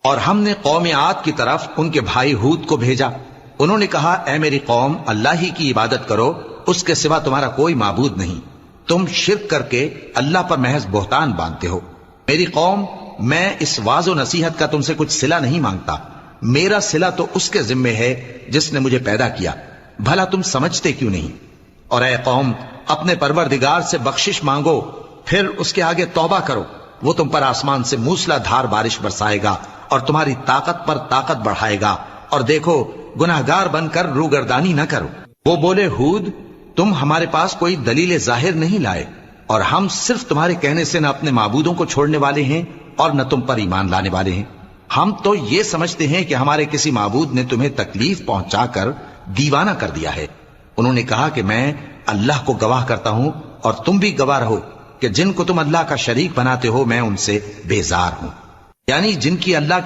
اور ہم نے قوم عاد کی طرف ان کے بھائی ہود کو بھیجا. انہوں نے کہا اے میری قوم اللہ ہی کی عبادت کرو، اس کے سوا تمہارا کوئی معبود نہیں. تم شرک کر کے اللہ پر محض بہتان باندھتے ہو. میری قوم، میں اس واعظ و نصیحت کا تم سے کچھ صلہ نہیں مانگتا. میرا صلہ تو اس کے ذمے ہے جس نے مجھے پیدا کیا. بھلا تم سمجھتے کیوں نہیں؟ اور اے قوم، اپنے پروردگار سے بخشش مانگو، پھر اس کے آگے توبہ کرو. وہ تم پر آسمان سے موسلا دھار بارش برسائے گا اور تمہاری طاقت پر طاقت بڑھائے گا. اور دیکھو گناہگار بن کر روگردانی نہ کرو. وہ بولے ہود، تم ہمارے پاس کوئی دلیل ظاہر نہیں لائے، اور ہم صرف تمہارے کہنے سے نہ اپنے معبودوں کو چھوڑنے والے ہیں اور نہ تم پر ایمان لانے والے ہیں. ہم تو یہ سمجھتے ہیں کہ ہمارے کسی معبود نے تمہیں تکلیف پہنچا کر دیوانہ کر دیا ہے. انہوں نے کہا کہ میں اللہ کو گواہ کرتا ہوں اور تم بھی گواہ رہو کہ جن کو تم اللہ کا شریک بناتے ہو میں ان سے بیزار ہوں، یعنی جن کی اللہ کے